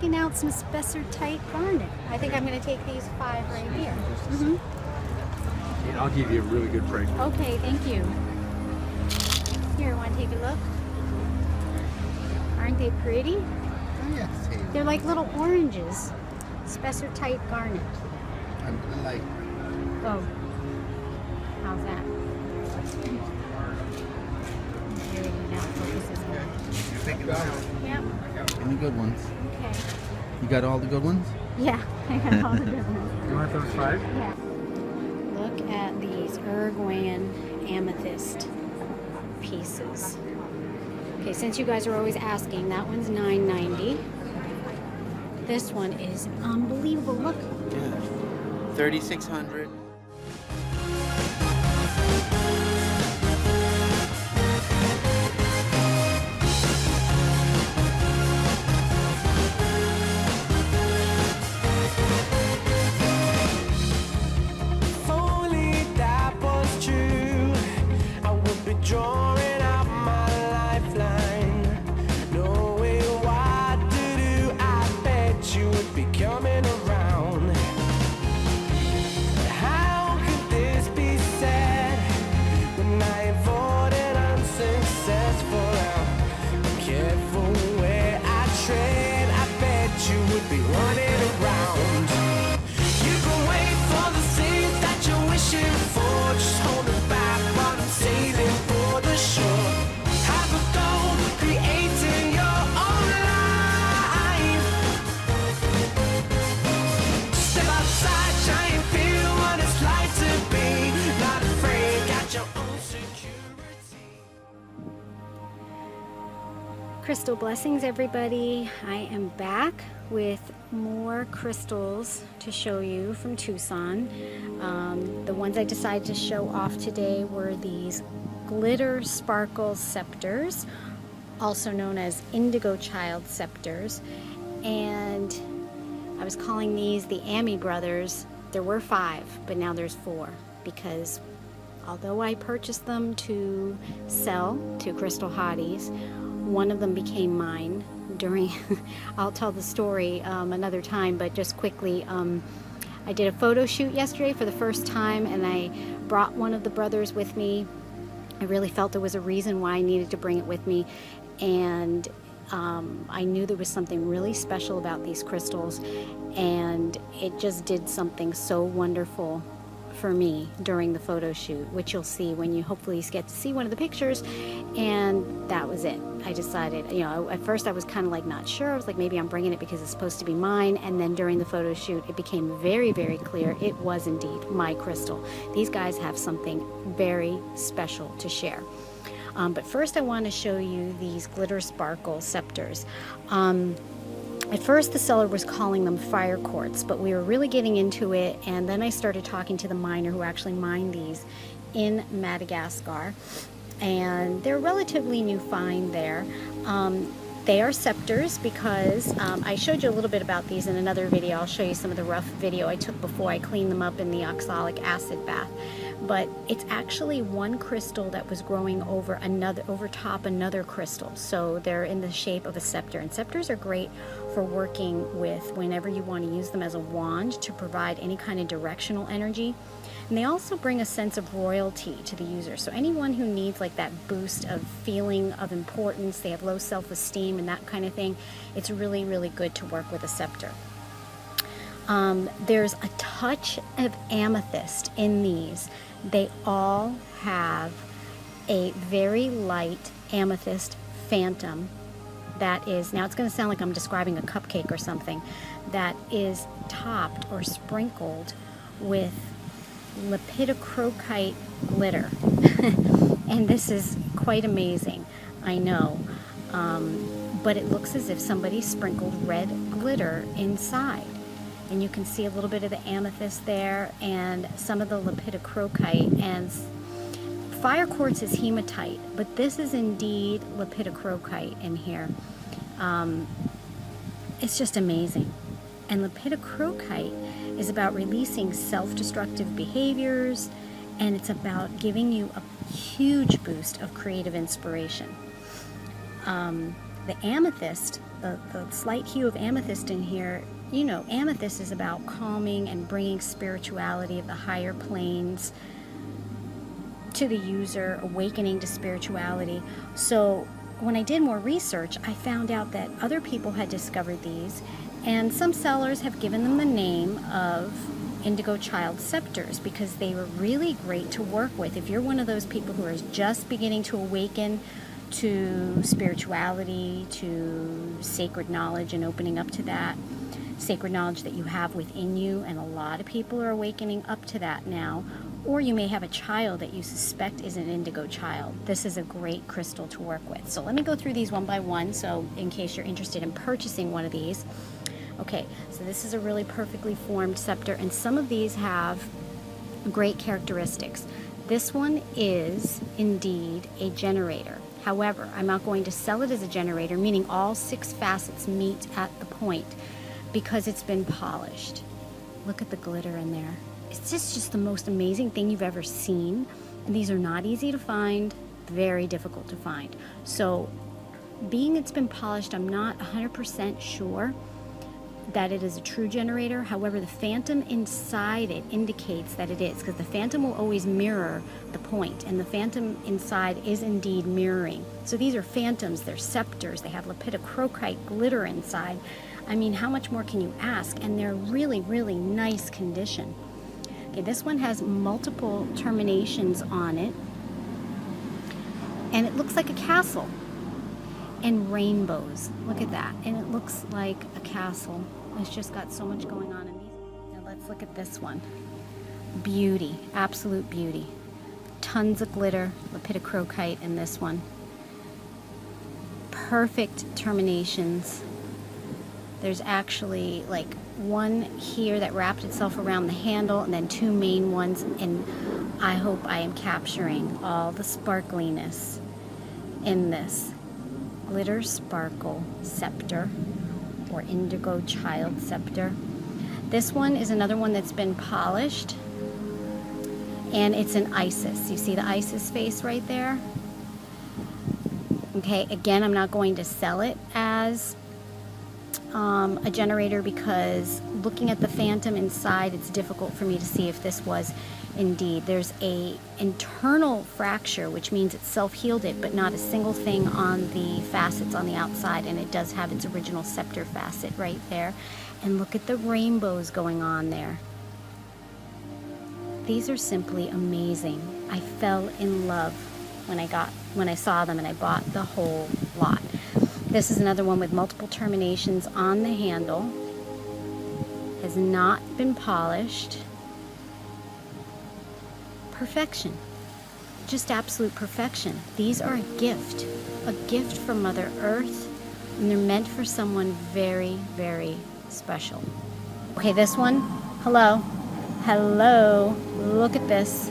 picking out some spessartite garnet. I think I'm going to take these 5 right here. And I'll give you a really good price. Okay, thank you. Here, want to take a look? Aren't they pretty? Oh, yes. They're like little oranges. Spessartite garnet. I like. Oh, how's that? There you go. Now it focuses on it. You think about it? Yep. Any good ones? Okay. You got all the good ones? Yeah, I got all the good ones. You want those 5? Yeah. Look at these Uruguayan amethyst pieces. Okay, since you guys are always asking, that one's $9.90. This one is unbelievable. Look. Yeah. 3,600. Drawing out my lifeline, knowing what to do. I bet you would be coming around. How could this be said when I avoided unsuccessful? I'm careful where I tread. I bet you would be running around. You can wait for the things that you're wishing for, just holding back while I'm sailing for the shore. Have a go, creating your own life. Step outside, try and feel what it's like to be not afraid, got your own security. Crystal blessings, everybody. I am back with more crystals to show you from Tucson. The ones I decided to show off today were these glitter sparkle scepters, also known as indigo child scepters, and I was calling these the Ami brothers. There were 5, but now there's 4, because although I purchased them to sell to crystal hotties, one of them became mine during I'll tell the story another time, but just quickly, I did a photo shoot yesterday for the first time, and I brought one of the brothers with me. I really felt there was a reason why I needed to bring it with me, and I knew there was something really special about these crystals, and it just did something so wonderful for me during the photo shoot, which you'll see when you hopefully get to see one of the pictures. And that was it. I decided, you know, at first I was kind of like not sure. I was like, maybe I'm bringing it because it's supposed to be mine. And then during the photo shoot, it became very, very clear it was indeed my crystal. These guys have something very special to share. But first I want to show you these glitter sparkle scepters. At first the seller was calling them fire quartz, but we were really getting into it, and then I started talking to the miner who actually mined these in Madagascar, and they're relatively new find there. They are scepters because I showed you a little bit about these in another video. I'll show you some of the rough video I took before I cleaned them up in the oxalic acid bath. But it's actually one crystal that was growing over top another crystal. So they're in the shape of a scepter. And scepters are great for working with whenever you want to use them as a wand to provide any kind of directional energy. And they also bring a sense of royalty to the user. So anyone who needs like that boost of feeling of importance, they have low self-esteem and that kind of thing, it's really, really good to work with a scepter. There's a touch of amethyst in these. They all have a very light amethyst phantom that is, now it's going to sound like I'm describing a cupcake or something, that is topped or sprinkled with lepidocrocite glitter. And this is quite amazing, I know, but it looks as if somebody sprinkled red glitter inside. And you can see a little bit of the amethyst there and some of the lepidocrocite. And fire quartz is hematite, but this is indeed lepidocrocite in here. It's just amazing. And lepidocrocite is about releasing self-destructive behaviors, and it's about giving you a huge boost of creative inspiration. the amethyst, the slight hue of amethyst in here, you know, amethyst is about calming and bringing spirituality of the higher planes to the user, awakening to spirituality. So when I did more research, I found out that other people had discovered these, and some sellers have given them the name of indigo child scepters because they were really great to work with. If you're one of those people who are just beginning to awaken to spirituality, to sacred knowledge and opening up to that, sacred knowledge that you have within you, and a lot of people are awakening up to that now, or you may have a child that you suspect is an indigo child. This is a great crystal to work with. So let me go through these one by one, so in case you're interested in purchasing one of these. Okay, so this is a really perfectly formed scepter, and some of these have great characteristics. This one is indeed a generator. However, I'm not going to sell it as a generator, meaning all 6 facets meet at the point, because it's been polished. Look at the glitter in there. It's just the most amazing thing you've ever seen. And these are not easy to find, very difficult to find. So being it's been polished, I'm not 100% sure that it is a true generator. However, the phantom inside it indicates that it is, because the phantom will always mirror the point, and the phantom inside is indeed mirroring. So these are phantoms, they're scepters, they have lepidocrocite glitter inside. I mean, how much more can you ask? And they're really, really nice condition. Okay, this one has multiple terminations on it, and it looks like a castle, and rainbows. Look at that, and it looks like a castle. It's just got so much going on in these. Now let's look at this one. Beauty, absolute beauty. Tons of glitter, lepidocrocite in this one. Perfect terminations. There's actually like one here that wrapped itself around the handle, and then 2 main ones, and I hope I am capturing all the sparkliness in this glitter sparkle scepter, or indigo child scepter. This one is another one that's been polished, and it's an Isis. You see the Isis face right there? Okay, again, I'm not going to sell it as a generator, because looking at the phantom inside, it's difficult for me to see if this was indeed. There's a internal fracture, which means it self-healed it, but not a single thing on the facets on the outside, and it does have its original scepter facet right there. And look at the rainbows going on there. These are simply amazing. I fell in love when I saw them, and I bought the whole lot. This is another one with multiple terminations on the handle. Has not been polished. Perfection. Just absolute perfection. These are a gift from Mother Earth, and they're meant for someone very, very special. Okay, this one, hello, look at this.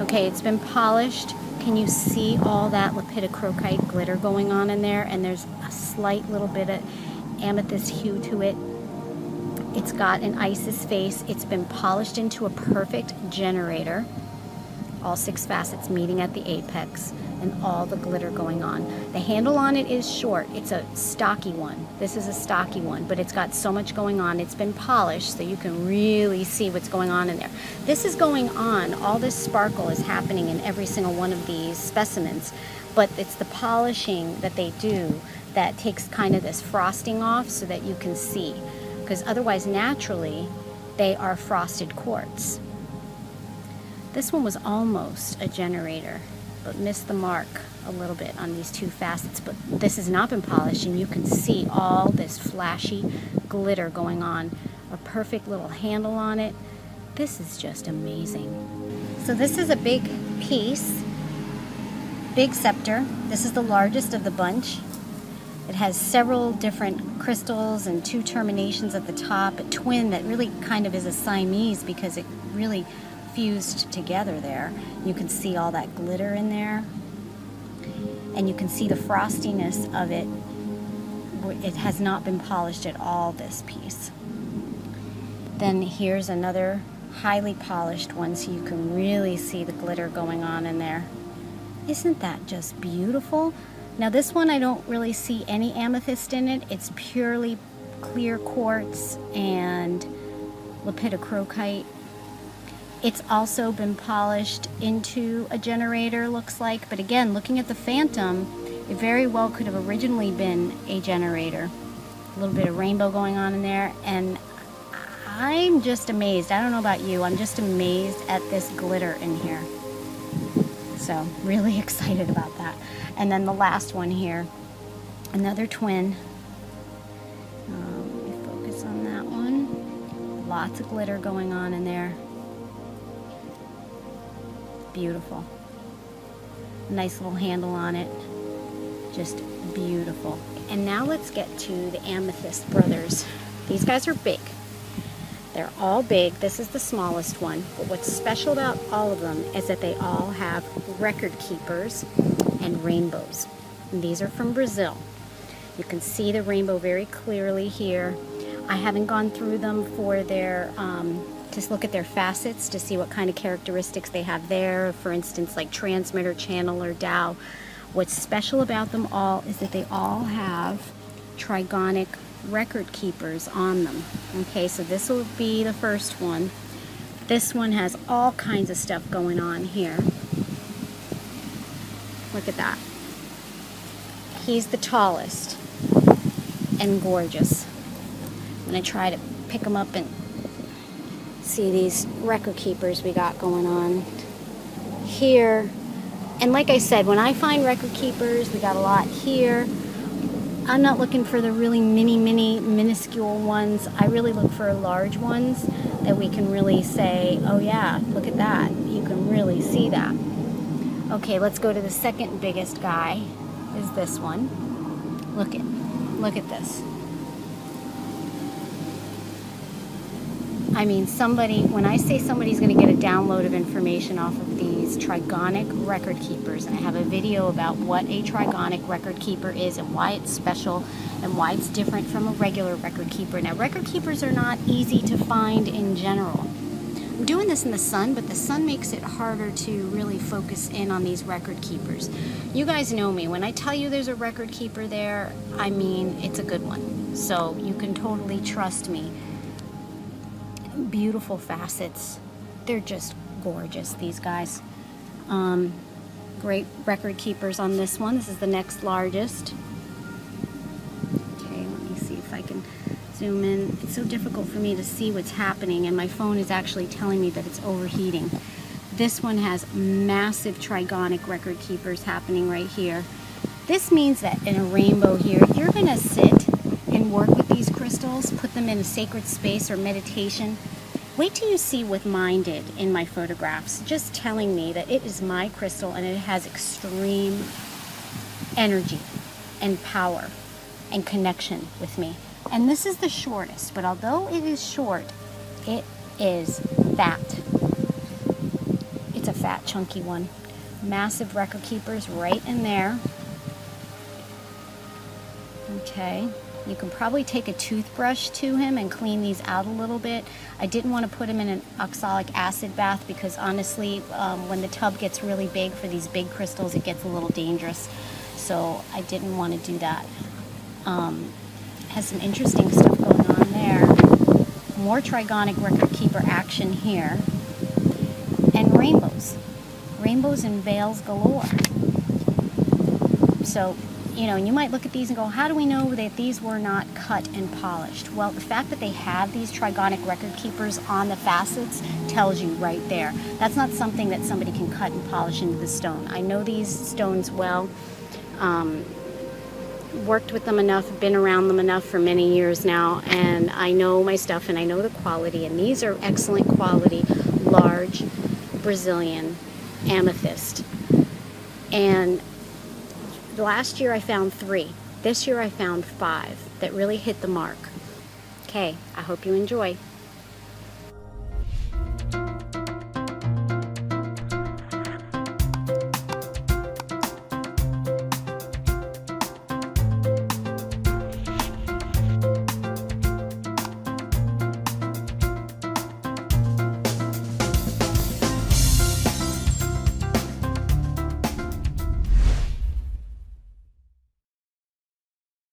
Okay, it's been polished. Can you see all that lepidocrocite glitter going on in there? And there's a slight little bit of amethyst hue to it. It's got an Isis face. It's been polished into a perfect generator. All 6 facets meeting at the apex, and all the glitter going on. The handle on it is short. It's a stocky one. This is a stocky one, but it's got so much going on. It's been polished, so you can really see what's going on in there. This is going on. All this sparkle is happening in every single one of these specimens, but it's the polishing that they do that takes kind of this frosting off so that you can see, because otherwise naturally they are frosted quartz. This one was almost a generator, but missed the mark a little bit on these 2 facets. But this has not been polished, and you can see all this flashy glitter going on. A perfect little handle on it. This is just amazing. So this is a big piece, big scepter. This is the largest of the bunch. It has several different crystals and 2 terminations at the top, a twin that really kind of is a Siamese, because it really fused together there. You can see all that glitter in there, and you can see the frostiness of it. It has not been polished at all, this piece. Then here's another highly polished one, so you can really see the glitter going on in there. Isn't that just beautiful? Now this one I don't really see any amethyst in it. It's purely clear quartz and lepidocrocite. It's also been polished into a generator, looks like, but again, looking at the phantom, it very well could have originally been a generator. A little bit of rainbow going on in there, and I'm just amazed. I don't know about you, I'm just amazed at this glitter in here. So really excited about that. And then the last one here, another twin. Let me focus on that one. Lots of glitter going on in there. Beautiful. Nice little handle on it. Just beautiful. And now let's get to the Amethyst Brothers. These guys are big. They're all big. This is the smallest one. But what's special about all of them is that they all have record keepers and rainbows. And these are from Brazil. You can see the rainbow very clearly here. I haven't gone through them for their, just look at their facets to see what kind of characteristics they have there. For instance, like transmitter, channel, or Dow. What's special about them all is that they all have trigonic record keepers on them. Okay, so this will be the first one. This one has all kinds of stuff going on here. Look at that. He's the tallest and gorgeous. I'm going to try to pick them up and see these record keepers we got going on here. And like I said, when I find record keepers, we got a lot here. I'm not looking for the really minuscule ones. I really look for large ones that we can really say, oh yeah, look at that. You can really see that. Okay, let's go to the second biggest guy, is this one. Look at this. I mean, when I say somebody's going to get a download of information off of these trigonic record keepers, and I have a video about what a trigonic record keeper is and why it's special and why it's different from a regular record keeper. Now, record keepers are not easy to find in general. I'm doing this in the sun, but the sun makes it harder to really focus in on these record keepers. You guys know me. When I tell you there's a record keeper there, I mean it's a good one. So you can totally trust me. Beautiful facets. They're just gorgeous, these guys. Great record keepers on this one. This is the next largest. Okay, let me see if I can zoom in. It's so difficult for me to see what's happening, and my phone is actually telling me that it's overheating. This one has massive trigonic record keepers happening right here. This means that in a rainbow here, you're going to sit and work with these crystals, put them in a sacred space or meditation. Wait till you see what mine did in my photographs, just telling me that it is my crystal and it has extreme energy and power and connection with me. And this is the shortest, but although it is short, it is fat. It's a fat, chunky one. Massive record keepers right in there. Okay. You can probably take a toothbrush to him and clean these out a little bit. I didn't want to put him in an oxalic acid bath because honestly, when the tub gets really big for these big crystals, it gets a little dangerous. So I didn't want to do that. Has some interesting stuff going on there. More trigonic record keeper action here. And rainbows. Rainbows and veils galore. So, you know, you might look at these and go, how do we know that these were not cut and polished? Well, the fact that they have these trigonic record keepers on the facets tells you right there. That's not something that somebody can cut and polish into the stone. I know these stones well, worked with them enough, been around them enough for many years now, and I know my stuff and I know the quality, and these are excellent quality, large Brazilian amethyst. And last year I found 3. This year I found 5 that really hit the mark. Okay, I hope you enjoy.